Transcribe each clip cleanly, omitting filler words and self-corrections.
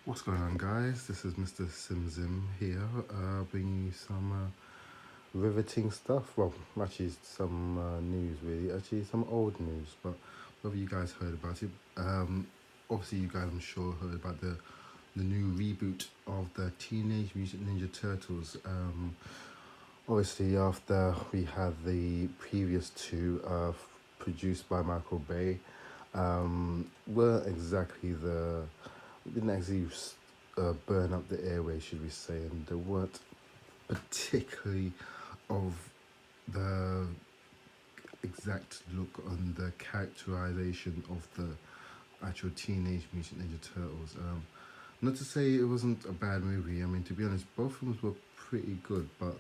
What's going on, guys? This is Mr. Simzim here, bringing you some riveting stuff. Well, actually, some news, really. Actually, some old news, but whether you guys heard about it. Obviously, you guys, I'm sure, heard about the new reboot of the Teenage Mutant Ninja Turtles. Obviously, after we had the previous two produced by Michael Bay, weren't exactly the didn't actually burn up the airway, should we say, and they weren't particularly of the exact look on the characterization of the actual Teenage Mutant Ninja Turtles. Not to say it wasn't a bad movie. I mean, to be honest, both films were pretty good, but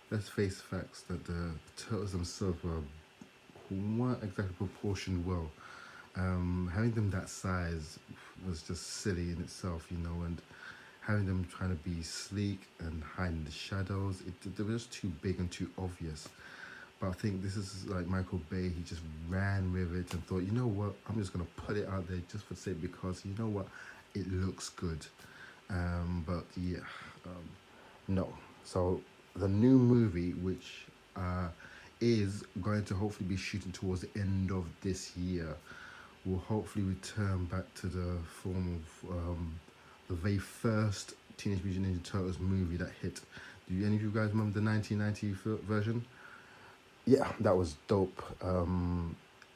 let's face facts that the turtles themselves weren't exactly proportioned well. Having them that size was just silly in itself, and having them trying to be sleek and hide in the shadows, they were just too big and too obvious. But I think this is like Michael Bay, he just ran with it and thought, you know what, I'm just going to put it out there just for the sake, because you know what, it looks good. But yeah, no. So the new movie, which is going to hopefully be shooting towards the end of this year, will hopefully return back to the form of the very first Teenage Mutant Ninja Turtles movie that hit. Do any of you guys remember the 1990 version? Yeah, that was dope.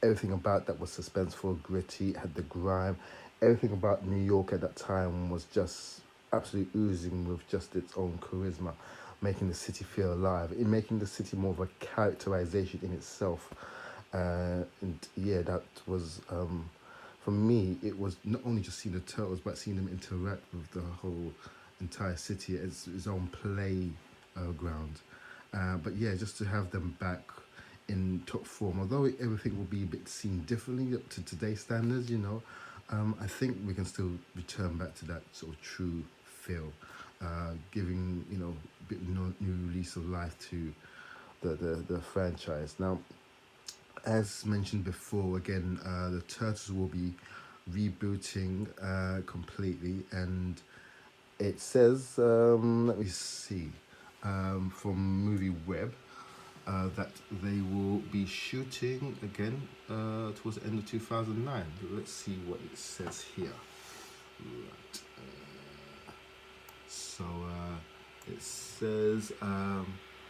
Everything about that was suspenseful, gritty, it had the grime. Everything about New York at that time was just absolutely oozing with just its own charisma, making the city feel alive, in making the city more of a characterization in itself. And yeah, that was for me. It was not only just seeing the turtles, but seeing them interact with the whole entire city as its own play ground. But yeah, just to have them back in top form, although everything will be a bit seen differently up to today's standards, I think we can still return back to that sort of true feel, giving a bit new lease of life to the franchise. Now, as mentioned before, again, the Turtles will be rebooting completely, and it says, let me see, from Movie Web, that they will be shooting again towards the end of 2009. Let's see what it says here. Right. It says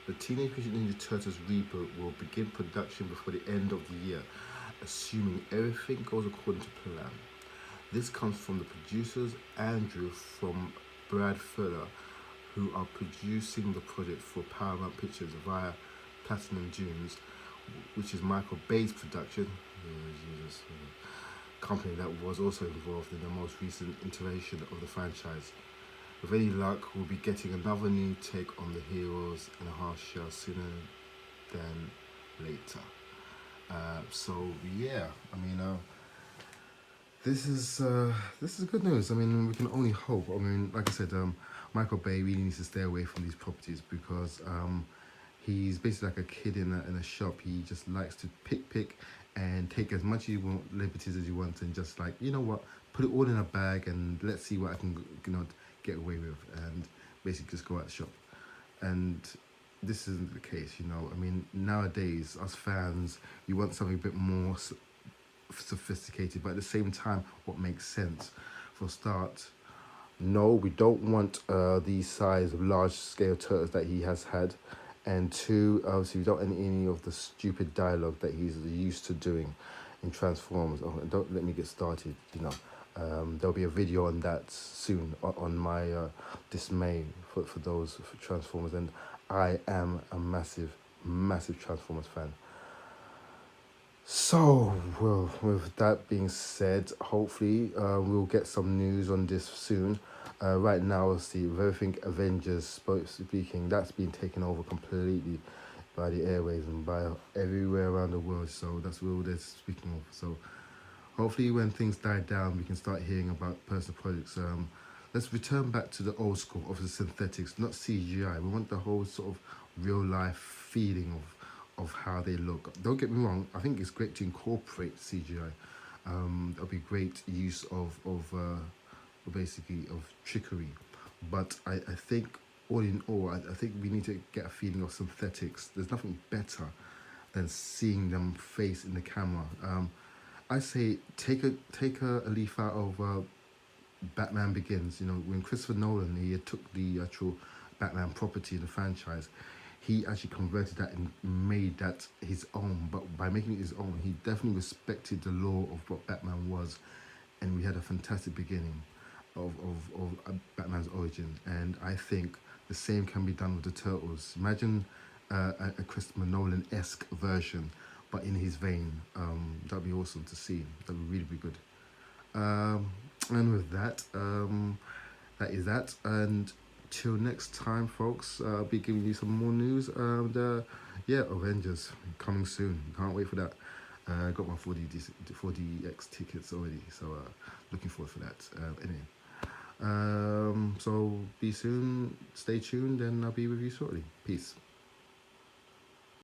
the Teenage Mutant Ninja Turtles reboot will begin production before the end of the year, assuming everything goes according to plan. This comes from the producers Andrew from Brad Fuller, who are producing the project for Paramount Pictures via Platinum Dunes, which is Michael Bay's production. Company that was also involved in the most recent iteration of the franchise. With any luck, we'll be getting another new take on the heroes in a half shell sooner than later. So yeah, I mean, this is good news. I mean, we can only hope. I mean, like I said, Michael Bay really needs to stay away from these properties, because he's basically like a kid in a shop. He just likes to pick and take as much liberties as he wants, and just like, you know what, put it all in a bag and let's see what I can get away with, and basically just go out the shop. And this isn't the case, I mean, nowadays us fans, we want something a bit more sophisticated, but at the same time what makes sense. For a start, no, we don't want these size of large scale turtles that he has had. And two, obviously we don't want any of the stupid dialogue that he's used to doing in Transformers. Oh, and don't let me get started, there'll be a video on that soon, on my dismay for those for Transformers, and I am a massive Transformers fan. So, well, with that being said, hopefully we'll get some news on this soon. Right now, see, with everything Avengers speaking, that's been taken over completely by the airways and by everywhere around the world. So that's what they're speaking of. So hopefully when things die down, we can start hearing about personal projects. Let's return back to the old school of the synthetics, not CGI. We want the whole sort of real life feeling of how they look. Don't get me wrong, I think it's great to incorporate CGI. That'll be great use of basically of trickery. But I think all in all, I think we need to get a feeling of synthetics. There's nothing better than seeing them face in the camera. I say take a leaf out of Batman Begins. You know, when Christopher Nolan he took the actual Batman property, the franchise, he actually converted that and made that his own. But by making it his own, he definitely respected the law of what Batman was, and we had a fantastic beginning of Batman's origin. And I think the same can be done with the Turtles. Imagine a Christopher Nolan-esque version, but in his vein. That'd be awesome to see. That would really be good. And with that, that is that. And till next time, folks, I'll be giving you some more news. And yeah, Avengers coming soon. Can't wait for that. I got my 4DX tickets already, so looking forward for that. Anyway, so be soon. Stay tuned, and I'll be with you shortly. Peace.